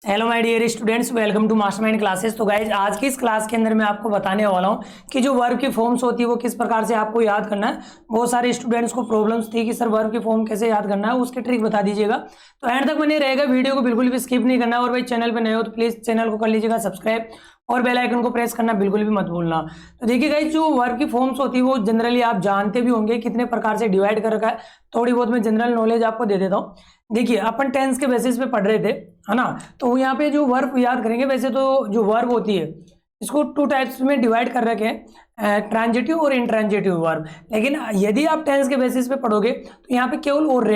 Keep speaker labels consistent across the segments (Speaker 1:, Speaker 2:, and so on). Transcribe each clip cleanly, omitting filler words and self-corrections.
Speaker 1: Hello my dear students, welcome to Mastermind classes. तो guys आज की इस क्लास के अंदर मैं आपको बताने वाला हूं कि जो वर्ब की फॉर्म्स होती है वो किस प्रकार से आपको याद करना है। बहुत सारे स्टूडेंट्स को प्रॉब्लम्स थी कि सर वर्ब की फॉर्म कैसे याद करना है, उसकी ट्रिक बता दीजिएगा। तो एंड तक बने रहेगा, वीडियो को बिल्कुल भी स्किप नहीं करना। और भाई चैनल पर नए हो तो प्लीज चैनल को कर लीजिएगा सब्सक्राइब और बेल आइकन को प्रेस करना बिल्कुल भी मत भूलना। तो देखिए गाइज, जो वर्ब की फॉर्म्स होती है वो जनरली आप जानते भी होंगे कितने प्रकार से डिवाइड कर रखा है। थोड़ी बहुत मैं जनरल नॉलेज आपको दे देता हूँ। देखिए अपन टेंस के बेसिस पे पढ़ रहे थे, है ना। तो यहाँ पे जो वर्ब याद करेंगे, वैसे तो जो वर्ब होती है इसको टू टाइप्स में डिवाइड कर रखे हैं, ट्रांजिटिव और इंट्रांजिटिव वर्ब। लेकिन यदि आप टेंस के बेसिस पे पढ़ोगे तो यहाँ पे केवल और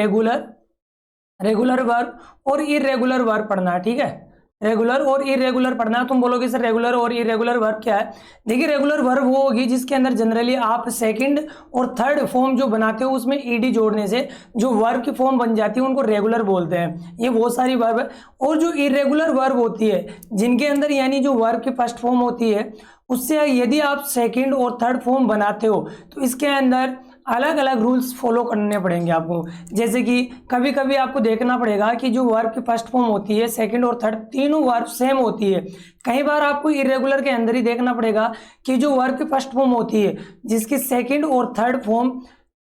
Speaker 1: रेगुलर वर्ब और इरेगुलर वर्ब पढ़ना है, ठीक है। रेगुलर और इरेगुलर पढ़ना है। तुम बोलोगे सर रेगुलर और इरेगुलर वर्ब क्या है? देखिए रेगुलर वर्ब वो होगी जिसके अंदर जनरली आप सेकंड और थर्ड फॉर्म जो बनाते हो उसमें ईडी जोड़ने से जो वर्ब की फॉर्म बन जाती है उनको रेगुलर बोलते हैं। ये बहुत सारी वर्ब है। और जो इरेगुलर वर्ब होती है जिनके अंदर यानी जो वर्ब की फर्स्ट फॉर्म होती है उससे यदि आप सेकंड और थर्ड फॉर्म बनाते हो तो इसके अंदर अलग अलग रूल्स फॉलो करने पड़ेंगे आपको। जैसे कि कभी कभी आपको देखना पड़ेगा कि जो वर्ब की फर्स्ट फॉर्म होती है सेकंड और थर्ड तीनों वर्ब सेम होती है। कई बार आपको इरेगुलर के अंदर ही देखना पड़ेगा कि जो वर्ब की फर्स्ट फॉर्म होती है जिसकी सेकंड और थर्ड फॉर्म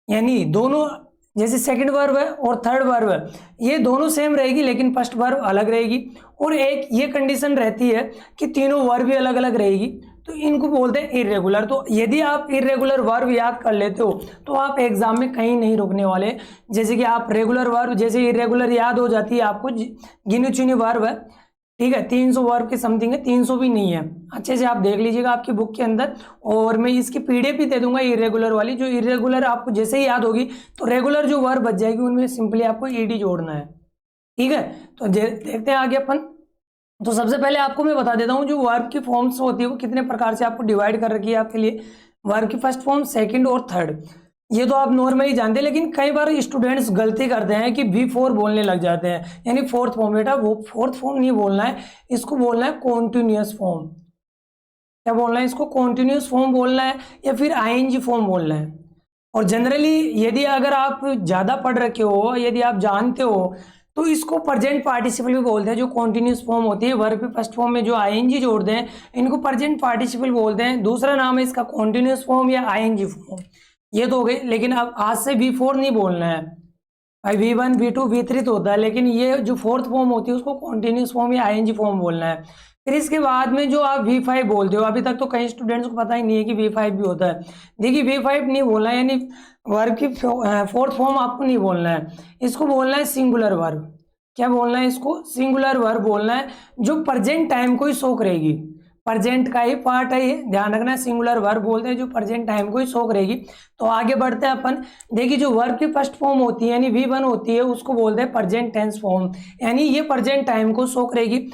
Speaker 1: यानी दोनों, जैसे सेकंड वर्ब है और थर्ड वर्ब है, ये दोनों सेम रहेगी लेकिन फर्स्ट वर्ब अलग रहेगी। और एक ये कंडीशन रहती है कि तीनों वर्ब भी अलग अलग रहेगी, तो इनको बोलते हैं इरेगुलर। तो यदि आप इरेगुलर वर्ब याद कर लेते हो तो आप एग्जाम में कहीं नहीं रुकने वाले। जैसे कि आप रेगुलर वर्ब, जैसे इरेगुलर याद हो जाती है आपको, गिनी चुनी वर्ब है, ठीक है, 300 वर्ब के समथिंग है, 300 भी नहीं है। अच्छे से आप देख लीजिएगा आपकी बुक के अंदर, और मैं इसकी पीडीएफ भी दे दूंगा इरेगुलर वाली। जो इरेगुलर आपको जैसे ही याद होगी तो रेगुलर जो वर्ब बच जाएगी उनमें सिंपली आपको ईडी जोड़ना है, ठीक है। तो देखते हैं आगे अपन। तो सबसे पहले आपको मैं बता देता हूँ जो वर्ब की फॉर्म्स होती है वो कितने प्रकार से आपको डिवाइड कर रखी है आपके लिए। वर्ब की फर्स्ट फॉर्म, सेकंड और थर्ड, ये तो आप नॉर्मली जानते हैं। लेकिन कई बार स्टूडेंट्स गलती करते हैं कि V4 बोलने लग जाते हैं, यानी फोर्थ फॉर्म। बेटा वो फोर्थ फॉर्म नहीं बोलना है, इसको बोलना है कॉन्टिन्यूअस फॉर्म। क्या बोलना है? इसको कॉन्टिन्यूअस फॉर्म बोलना है या फिर ING फॉर्म बोलना है। और जनरली यदि अगर आप ज़्यादा पढ़ रखे हो, यदि आप जानते हो, तो इसको प्रेजेंट पार्टिसिपल भी बोलते हैं। जो कॉन्टिन्यूअस फॉर्म होती है वर्ब के फर्स्ट फॉर्म में जो ING जोड़ते हैं इनको प्रेजेंट पार्टिसिपल बोलते हैं। दूसरा नाम है इसका कॉन्टिन्यूअस फॉर्म या ING फॉर्म। ये तो हो गई। लेकिन अब आज से V4 नहीं बोलना है भाई, V1 V2 V3 तो होता है, लेकिन ये जो फोर्थ फॉर्म होती है उसको कॉन्टिन्यूअस फॉर्म या ING फॉर्म बोलना है। फिर इसके बाद में जो आप V5 बोलते हो, अभी तक तो कई स्टूडेंट्स को पता ही नहीं है कि V5 भी होता है। देखिए V5 नहीं बोलना है, यानी वर्ब की फोर्थ फॉर्म आपको नहीं बोलना है, इसको बोलना है सिंगुलर वर्ब। क्या बोलना है? इसको सिंगुलर वर्ब बोलना है जो प्रेजेंट टाइम को ही शो करेगी। प्रेजेंट का ही पार्ट है ये, ध्यान रखना। सिंगुलर वर्ब बोलते हैं जो प्रेजेंट टाइम को ही शो करेगी। तो आगे बढ़ते हैं अपन। देखिए जो वर्ब की फर्स्ट फॉर्म होती है यानी V1 होती है उसको बोलते हैं प्रेजेंट टेंस फॉर्म, यानी ये प्रेजेंट टाइम को शो करेगी।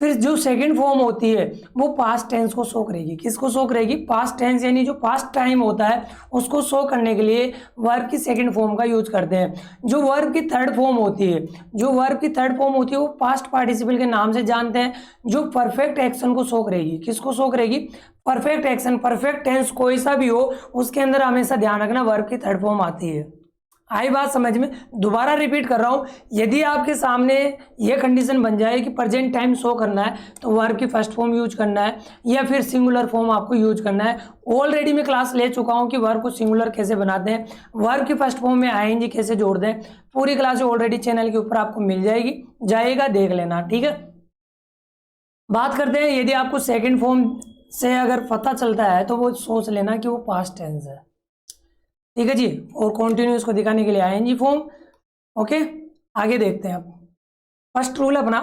Speaker 1: फिर जो सेकंड फॉर्म होती है वो पास्ट टेंस को शो करेगी। किसको शो करेगी? पास्ट टेंस, यानी जो पास्ट टाइम होता है उसको शो करने के लिए वर्ब की सेकंड फॉर्म का यूज करते हैं। जो वर्ब की थर्ड फॉर्म होती है, वो पास्ट पार्टिसिपल के नाम से जानते हैं, जो परफेक्ट एक्शन को शो करेगी। किसको शो करेगी? Perfect action. परफेक्ट टेंस कोई सा भी हो उसके अंदर हमेशा ध्यान रखना वर्ब की थर्ड फॉर्म आती है। आई बात समझ में? दोबारा रिपीट कर रहा हूं, यदि आपके सामने ये कंडीशन बन जाए कि प्रेजेंट टाइम शो करना है तो वर्ब की फर्स्ट फॉर्म यूज करना है या फिर सिंगुलर फॉर्म आपको यूज करना है। ऑलरेडी मैं क्लास ले चुका हूं कि वर्ब को सिंगुलर कैसे बनाते हैं, वर्ब की फर्स्ट फॉर्म में ING कैसे जोड़ दें। पूरी क्लास ऑलरेडी चैनल के ऊपर आपको मिल जाएगा, देख लेना, ठीक है। बात करते हैं, यदि आपको सेकेंड फॉर्म से अगर पता चलता है तो वो सोच लेना कि वो पास्ट टेंस है, ठीक है जी। और कॉन्टिन्यूस को दिखाने के लिए ING फॉर्म। ओके, आगे देखते हैं। अब फर्स्ट रूल अपना,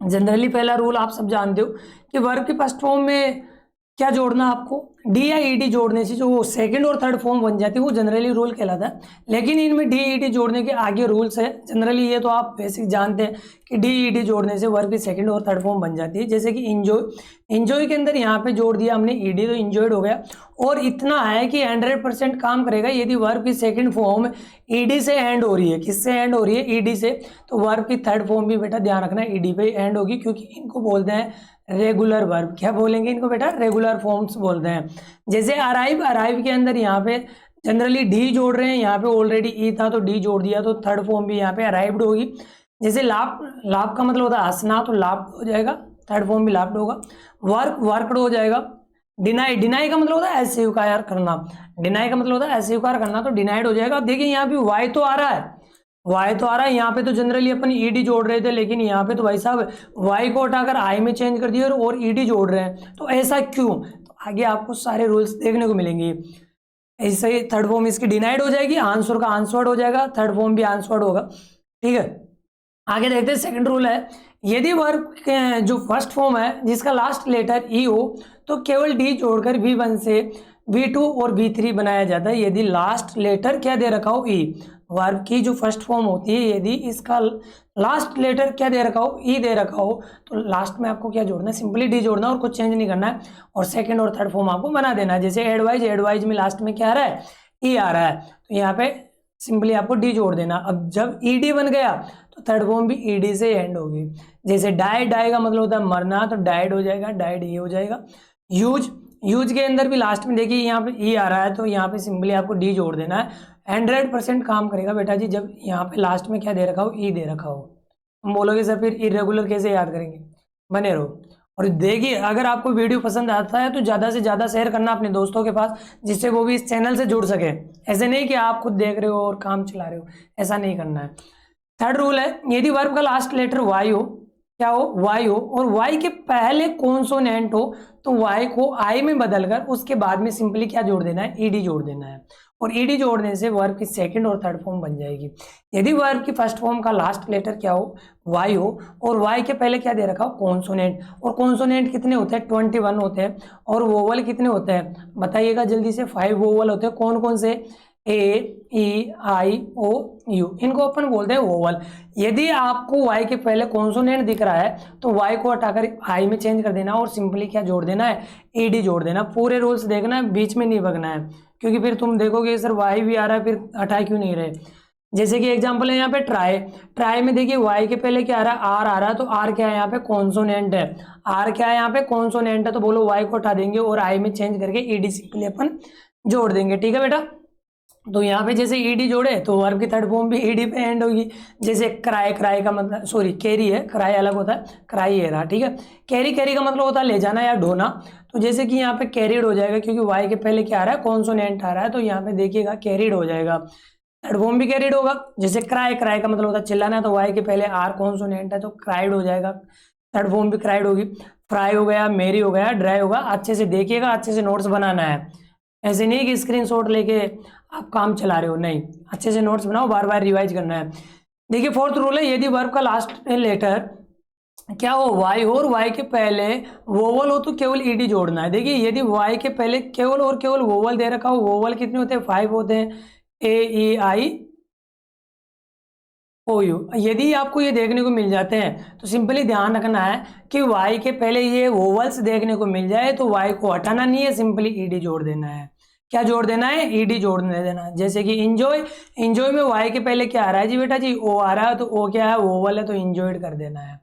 Speaker 1: जनरली पहला रूल आप सब जानते हो कि वर्ब की फर्स्ट फॉर्म में क्या जोड़ना आपको? D या ED जोड़ने से जो सेकंड और थर्ड फॉर्म बन जाती है वो जनरली रूल कहलाता है। लेकिन इनमें D ED जोड़ने के आगे रूल्स है। जनरली ये तो आप बेसिक जानते हैं कि D ED जोड़ने से वर्ब की सेकंड और थर्ड फॉर्म बन जाती है। जैसे कि इंजॉय के अंदर यहाँ पे जोड़ दिया हमने ED, तो इंजॉयड हो गया। और इतना है कि 100% काम करेगा यदि वर्ब की सेकंड फॉर्म ED से एंड हो रही है। किससे एंड हो रही है? ED से। तो वर्ब की थर्ड फॉर्म भी बेटा ध्यान रखना ED पे एंड होगी, क्योंकि इनको बोलते हैं रेगुलर वर्ब। क्या बोलेंगे इनको बेटा? रेगुलर फॉर्म्स बोलते हैं। जैसे अराइव के अंदर यहाँ पे जनरली D जोड़ रहे हैं, यहाँ पे ऑलरेडी E था तो D जोड़ दिया, तो थर्ड फॉर्म भी यहाँ पे अराइव्ड होगी। जैसे लाभ, लाभ का मतलब होता है हंसना, तो लाभ हो जाएगा, थर्ड फॉर्म भी लाभ होगा। वर्क, वर्कड हो जाएगा। डिनाई, डिनाई का मतलब होता है अस्वीकार करना, डिनाई का मतलब होता है अस्वीकार करना, तो डिनाइड हो जाएगा। अब देखिए यहाँ पे वाई तो आ रहा है, वाई तो आ रहा है, यहाँ पे तो जनरली अपन ईडी जोड़ रहे थे, लेकिन यहाँ पे तो भाई साहब वाई को हटाकर आई में चेंज कर दिया और ईडी जोड़ रहे हैं, तो ऐसा क्यों? तो आगे आपको सारे रूल्स देखने को मिलेंगे। ऐसे ही थर्ड फॉर्म इसकी डिनाइड हो जाएगी, आंसर का आंसवर्ड हो जाएगा, थर्ड फॉर्म भी आंसवर्ड होगा। ठीक है, आगे देखते हैं सेकंड रूल है, यदि वर्ब जो फर्स्ट फॉर्म है जिसका लास्ट लेटर ई हो तो केवल डी जोड़कर V1 से V2 और V3 बनाया जाता है, यदि लास्ट लेटर क्या दे रखा हो ई। वर्ब की जो फर्स्ट फॉर्म होती है यदि इसका लास्ट लेटर क्या दे रखा हो, ई दे रखा हो, तो लास्ट में आपको क्या जोड़ना है, सिंपली डी जोड़ना और कुछ चेंज नहीं करना है, और सेकंड और थर्ड फॉर्म आपको बना देना है। जैसे एडवाइज, एडवाइज में लास्ट में क्या आ रहा है, ई आ रहा है, तो यहाँ पे सिंपली आपको डी जोड़ देना। अब जब ई डी बन गया तो थर्ड फॉर्म भी ई डी से एंड होगी। जैसे डाई, डाई का मतलब होता है मरना, तो डाइड हो जाएगा, डाइड ये हो जाएगा। यूज, यूज के अंदर भी लास्ट में देखिए यहाँ पे ई आ रहा है, तो यहाँ पे सिंपली आपको डी जोड़ देना है। 100% काम करेगा बेटा जी जब यहाँ पे लास्ट में क्या दे रखा हो, ई दे रखा हो। हम बोलोगे सर फिर इरेगुलर कैसे याद करेंगे, बने रहो। और देखिए अगर आपको वीडियो पसंद आता है तो ज़्यादा से ज़्यादा शेयर करना अपने दोस्तों के पास, जिससे वो भी इस चैनल से जुड़ सके। ऐसे नहीं कि आप खुद देख रहे हो और काम चला रहे हो, ऐसा नहीं करना है। थर्ड रूल है, यदि वर्ब का लास्ट लेटर वाई हो, क्या हो, वाई हो, और वाई के पहले कॉन्सोनेंट हो तो वाई को आई में बदलकर उसके बाद में सिंपली क्या जोड़ देना है, ईडी जोड़ देना है, और ईडी जोड़ने से वर्ब की सेकंड और थर्ड फॉर्म बन जाएगी। यदि वर्ब की फर्स्ट फॉर्म का लास्ट लेटर क्या हो, वाई हो, और वाई के पहले क्या दे रखा हो, कॉन्सोनेंट, और कॉन्सोनेंट कितने होते हैं, 21 होते हैं, और वोवल कितने होते हैं बताइएगा जल्दी से, 5 वोवल होते हैं। कौन कौन से, ए, ई, आई, ओ, यू, इनको अपन बोलते हैं वोवल। यदि आपको वाई के पहले कॉन्सोनेंट दिख रहा है तो वाई को हटाकर आई में चेंज कर देना और सिंपली क्या जोड़ देना है, ईडी जोड़ देना। पूरे रूल्स देखना है, बीच में नहीं भगना है, क्योंकि फिर तुम देखोगे सर वाई भी आ रहा है फिर हटा क्यों नहीं रहे। जैसे कि एग्जांपल है यहाँ पे ट्राई, ट्राई में देखिए वाई के पहले क्या आ रहा है, आर आ रहा है, तो आर क्या है यहाँ पे, कॉन्सोनेंट है। आर क्या है यहाँ पे, कॉन्सोनेंट है, तो बोलो वाई को हटा देंगे और आई में चेंज करके ईडी सिंपली अपन जोड़ देंगे। ठीक है बेटा, तो यहाँ पे जैसे ईडी जोड़े तो वर्ब की थर्ड फॉर्म भी ईडी पे एंड होगी। जैसे क्राई, क्राई का मतलब सॉरी कैरी है, क्राई अलग होता है, क्राई ये रहा। ठीक है, कैरी, कैरी का मतलब होता है ले जाना या ढोना, तो जैसे कि यहाँ पे कैरिड हो जाएगा, क्योंकि वाई के पहले क्या आ रहा है, कॉन्सोनेंट आ रहा है, तो यहाँ पे देखिएगा कैरिड हो जाएगा, थर्ड फॉर्म भी कैरिड होगा। जैसे क्राई, क्राई का मतलब होता है चिल्लाना, तो वाई के पहले आर कॉन्सोनेंट है तो क्राइड हो जाएगा, थर्ड फॉर्म भी क्राइड होगी। फ्राई हो गया, मेरी हो गया, ड्राई होगा। अच्छे से देखिएगा, अच्छे से नोट्स बनाना है, ऐसे नहीं कि स्क्रीनशॉट लेके आप काम चला रहे हो, नहीं, अच्छे से नोट्स बनाओ, बार बार रिवाइज करना है। देखिए फोर्थ रूल है, यदि वर्ब का लास्ट लेटर क्या हो, वाई हो, और वाई के पहले वोवल हो तो केवल ईडी जोड़ना है। देखिए यदि वाई के पहले केवल और केवल वोवल दे रखा हो, वोवल कितने होते हैं, 5 होते हैं, ए, ई, आई, ओ, यू। यदि आपको ये देखने को मिल जाते हैं तो सिंपली ध्यान रखना है कि वाई के पहले ये वोवल्स देखने को मिल जाए तो वाई को हटाना नहीं है, सिंपली ईडी जोड़ देना है। क्या जोड़ देना है, ईडी जोड़ देना है। जैसे कि इंजॉय, इंजॉय में वाई के पहले क्या आ रहा है जी बेटा जी, ओ आ रहा है, तो ओ क्या है, वोवल है, तो इंजॉयड कर देना है।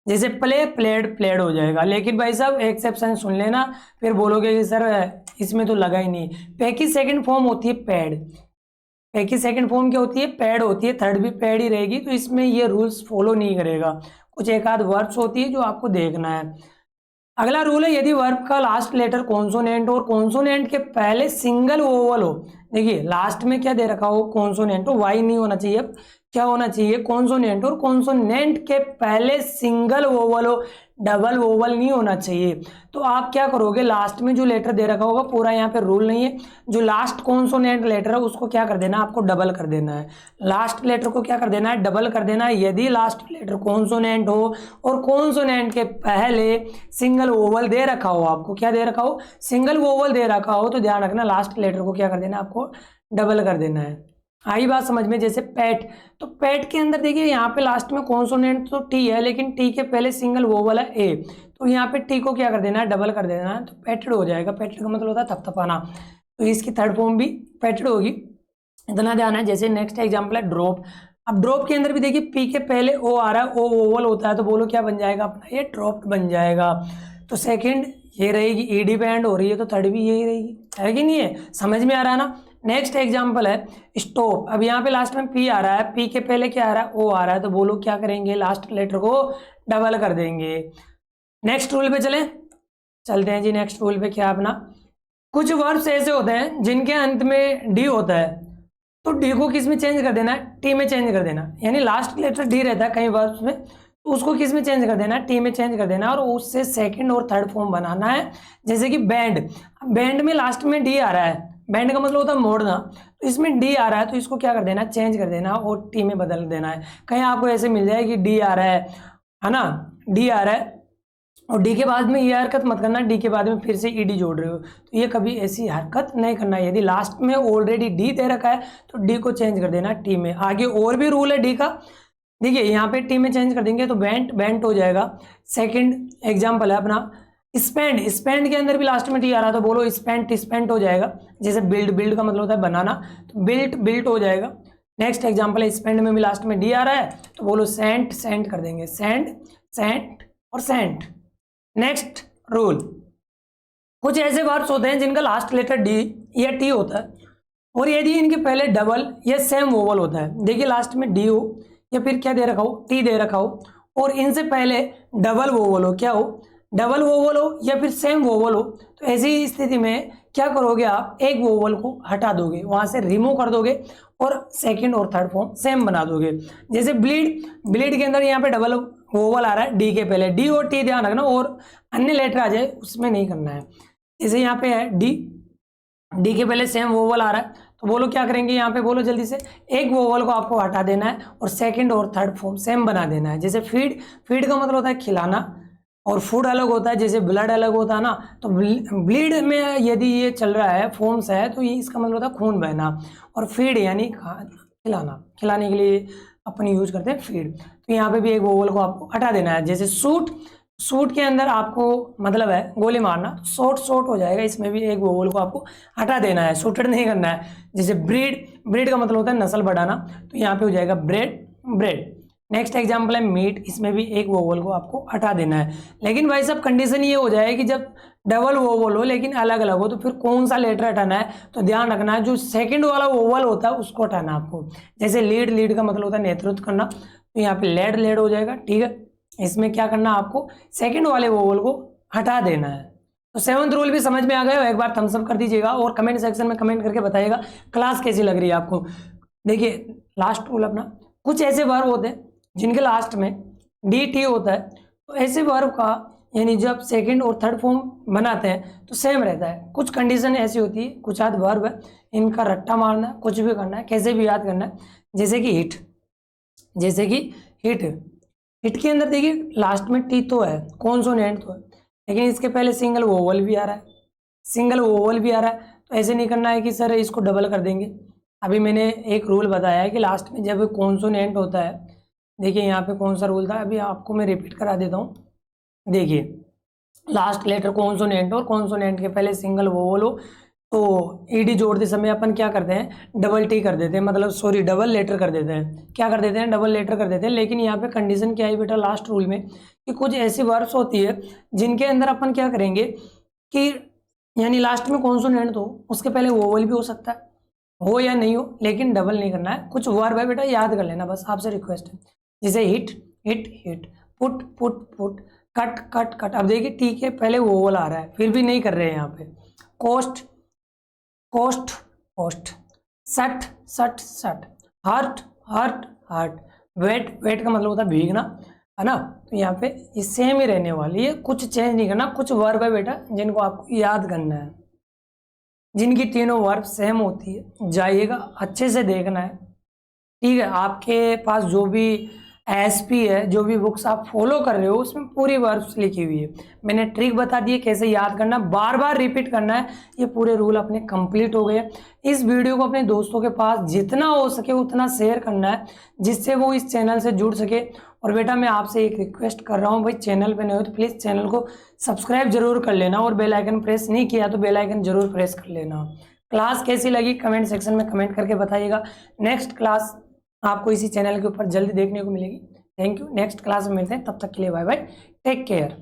Speaker 1: जैसे प्ले, प्लेड, प्लेड हो जाएगा। लेकिन भाई साहब एक्सेप्शन सुन लेना, फिर बोलोगे कि सर इसमें तो लगा ही नहीं। पे की सेकंड फॉर्म होती है पैड, पे की सेकंड फॉर्म क्या होती है, पैड होती है, थर्ड भी पैड ही रहेगी, तो इसमें ये रूल्स फॉलो नहीं करेगा। कुछ एक आध वर्ब्स होती है जो आपको देखना है। अगला रूल है, यदि वर्ब का लास्ट लेटर कॉन्सोनेंट और कॉन्सोनेंट के पहले सिंगल वोवल हो, देखिए लास्ट में क्या दे रखा हो, कॉन्सोनेंट, तो वाई नहीं होना चाहिए, क्या होना चाहिए, कॉन्सोनेंट, और कॉन्सोनेंट के पहले सिंगल वोवल हो, डबल वोवल नहीं होना चाहिए। तो आप क्या करोगे, लास्ट में जो लेटर दे रखा होगा, पूरा यहाँ पे रूल नहीं है, जो लास्ट कॉन्सोनेंट लेटर है उसको क्या कर देना, आपको डबल कर देना है। लास्ट लेटर को क्या कर देना है, डबल कर देना है। यदि लास्ट लेटर कॉन्सोनेंट हो और कॉन्सोनेंट के पहले सिंगल वोवल दे रखा हो, आपको क्या दे रखा हो, सिंगल वोवल दे रखा हो, तो ध्यान रखना लास्ट लेटर को क्या कर देना, आपको डबल कर देना है। आई बात समझ में। जैसे पैट, तो पैट के अंदर देखिए यहाँ पे लास्ट में कॉन्सोनेंट तो टी है, लेकिन टी के पहले सिंगल वोवल है ए, तो यहाँ पे टी को क्या कर देना है, डबल कर देना है, तो पैटेड हो जाएगा। पैटेड का मतलब होता है थपथपाना, तो इसकी थर्ड फॉर्म भी पैटेड होगी, इतना ध्यान है। जैसे नेक्स्ट एग्जाम्पल है ड्रॉप। अब ड्रॉप के अंदर भी देखिए पी के पहले ओ आ रहा है, ओ वोवल होता है, तो बोलो क्या बन जाएगा अपना, ये ड्रॉप्ड बन जाएगा। तो सेकंड ये रहेगी, ईडी पे एंड हो रही है, तो थर्ड भी यही रहेगी, है कि नहीं है, समझ में आ रहा है ना। नेक्स्ट एग्जाम्पल है स्टॉप। अब यहाँ पे लास्ट में पी आ रहा है, पी के पहले क्या आ रहा है, ओ आ रहा है, तो बोलो क्या करेंगे, लास्ट लेटर को डबल कर देंगे। नेक्स्ट रूल पे चलते हैं जी। नेक्स्ट रूल पे क्या अपना, कुछ वर्ब्स ऐसे होते हैं जिनके अंत में डी होता है, तो डी को किस में चेंज कर देना है, टी में चेंज कर देना। यानी लास्ट लेटर डी रहता है कई वर्ब्स में, तो उसको किस में चेंज कर देना है, टी में चेंज कर देना, और उससे सेकंड और थर्ड फॉर्म बनाना है। जैसे कि बैंड, बैंड में लास्ट में डी आ रहा है, बैंड का मतलब होता है मोड़ना, तो इसमें डी आ रहा है, तो इसको क्या कर देना, चेंज कर देना और टी में बदल देना है। कहीं आपको ऐसे मिल जाए कि डी आ रहा है ना, डी आ रहा है और डी के बाद में ये हरकत मत करना, डी के बाद में फिर से ईडी जोड़ रहे हो, तो ये कभी ऐसी हरकत नहीं करना है। यदि लास्ट में ऑलरेडी डी दे रखा है तो डी को चेंज कर देना टी में। आगे और भी रूल है डी का, देखिए यहाँ पे टी में चेंज कर देंगे तो बेंट हो जाएगा। सेकंड एग्जांपल है अपना स्पेंड, स्पेंड के अंदर भी लास्ट में टी आ रहा है, तो बोलो स्पेंट हो जाएगा। जैसे बिल्ड का मतलब होता है बनाना, तो बिल्ट हो जाएगा। नेक्स्ट एग्जांपल है स्पेंड में भी लास्ट में डी आ रहा है, तो बोलो सेंट कर देंगे, सेंट और सेंट। नेक्स्ट रूल, कुछ ऐसे वर्ड्स होते हैं जिनका लास्ट लेटर डी या टी होता है, और यदि इनके पहले डबल या सेम वोवल होता है, देखिए लास्ट में डी हो या फिर क्या दे रखा हो, टी दे रखा हो, और इनसे पहले डबल वोवल हो, क्या हो, डबल वोवल हो या फिर सेम वोवल हो, तो ऐसी स्थिति में क्या करोगे आप, एक वोवल को हटा दोगे, वहां से रिमूव कर दोगे और सेकंड और थर्ड फॉर्म सेम बना दोगे। जैसे ब्लीड के अंदर यहाँ पे डबल वोवल आ रहा है डी के पहले, डी और टी ध्यान रखना, और अन्य लेटर आ जाए उसमें नहीं करना है। जैसे यहाँ पे है डी के पहले सेम वोवल आ रहा है, तो बोलो क्या करेंगे, यहाँ पे बोलो जल्दी से, एक वोवल को आपको हटा देना है और सेकंड और थर्ड फॉर्म सेम बना देना है। जैसे फीड का मतलब होता है खिलाना, और फूड अलग होता है, जैसे ब्लड अलग होता है ना, तो ब्लीड में यदि ये चल रहा है फॉर्म्स है, तो ये इसका मतलब होता है खून बहना, और फीड यानी खिलाने के लिए अपन यूज करते हैं फीड। तो यहाँ पे भी एक वोवल को आपको हटा देना है। जैसे सूट के अंदर आपको मतलब है गोली मारना, तो शॉट हो जाएगा, इसमें भी एक वोवल को आपको हटा देना है, सूटेड नहीं करना है। जैसे ब्रीड का मतलब होता है नस्ल बढ़ाना, तो यहाँ पे हो जाएगा ब्रेड। नेक्स्ट एग्जाम्पल है मीट, इसमें भी एक वोवल को आपको हटा देना है। लेकिन भाई साहब कंडीशन ये हो जाए कि जब डबल वोवल हो लेकिन अलग अलग हो, तो फिर कौन सा लेटर हटाना है, तो ध्यान रखना है जो सेकंड वाला वोवल होता है उसको हटाना आपको। जैसे लीड का मतलब होता है नेतृत्व करना, तो यहाँ पे लेड हो जाएगा, ठीक है। इसमें क्या करना है आपको, सेकंड वाले वोवल को हटा देना है। तो 7th रूल भी समझ में आ गया, एक बार थम्स अप कर दीजिएगा और कमेंट सेक्शन में कमेंट करके बताइएगा क्लास कैसी लग रही है आपको। देखिए लास्ट रूल अपना, कुछ ऐसे वर्ब होते हैं जिनके लास्ट में डी टी होता है, तो ऐसे वर्ब का यानी जब सेकंड और थर्ड फॉर्म बनाते हैं तो सेम रहता है। कुछ कंडीशन ऐसी होती है, कुछ आध वर्ब है इनका रट्टा मारना है, कुछ भी करना है, कैसे भी याद करना है। जैसे कि हिट के अंदर देखिए लास्ट में टी तो है, कॉन्सोनेंट तो है, लेकिन इसके पहले सिंगल वोवल भी आ रहा है, तो ऐसे नहीं करना है कि सर इसको डबल कर देंगे। अभी मैंने एक रूल बताया है कि लास्ट में जब कॉन्सोनेंट होता है, देखिए यहाँ पे कौन सा रूल था, अभी आपको मैं रिपीट करा देता हूँ। देखिए लास्ट लेटर कॉन्सोनेंट और कॉन्सोनेंट के पहले सिंगल वोवल हो, तो ईडी जोड़ते समय अपन क्या करते हैं, डबल टी कर देते हैं, मतलब सॉरी डबल लेटर कर देते हैं। क्या कर देते हैं, डबल लेटर कर देते हैं। लेकिन यहाँ पे कंडीशन क्या है बेटा लास्ट रूल में, कि कुछ ऐसी वर्ड्स होती है जिनके अंदर अपन क्या करेंगे कि यानी लास्ट में कॉन्सोनेंट तो उसके पहले वोवल भी हो सकता है, हो या नहीं हो, लेकिन डबल नहीं करना है। कुछ वर्ब है बेटा याद कर लेना, बस आपसे रिक्वेस्ट है। जैसे हिट, पुट, कट। अब देखिए टी के पहले वोवल आ रहा है, फिर भी नहीं कर रहे हैं यहाँ पे। कोस्ट, सट, हर्ट, वेट का मतलब होता है भीगना, है ना। तो यहाँ पे ये सेम ही रहने वाली है, कुछ चेंज नहीं करना। कुछ वर्ब है बेटा जिनको आपको याद करना है, जिनकी तीनों वर्ब सेम होती है, जाइएगा अच्छे से देखना है, ठीक है। आपके पास जो भी एसपी है, जो भी बुक्स आप फॉलो कर रहे हो उसमें पूरी वर्ब्स लिखी हुई है। मैंने ट्रिक बता दी है कैसे याद करना, बार बार रिपीट करना है। ये पूरे रूल अपने कंप्लीट हो गए। इस वीडियो को अपने दोस्तों के पास जितना हो सके उतना शेयर करना है, जिससे वो इस चैनल से जुड़ सके। और बेटा मैं आपसे एक रिक्वेस्ट कर रहा हूँ, भाई चैनल पे नहीं हो तो प्लीज़ चैनल को सब्सक्राइब जरूर कर लेना, और बेल आइकन प्रेस नहीं किया तो बेल आइकन जरूर प्रेस कर लेना। क्लास कैसी लगी कमेंट सेक्शन में कमेंट करके बताइएगा। नेक्स्ट क्लास आपको इसी चैनल के ऊपर जल्दी देखने को मिलेगी। थैंक यू, नेक्स्ट क्लास में मिलते हैं, तब तक के लिए बाय बाय, टेक केयर।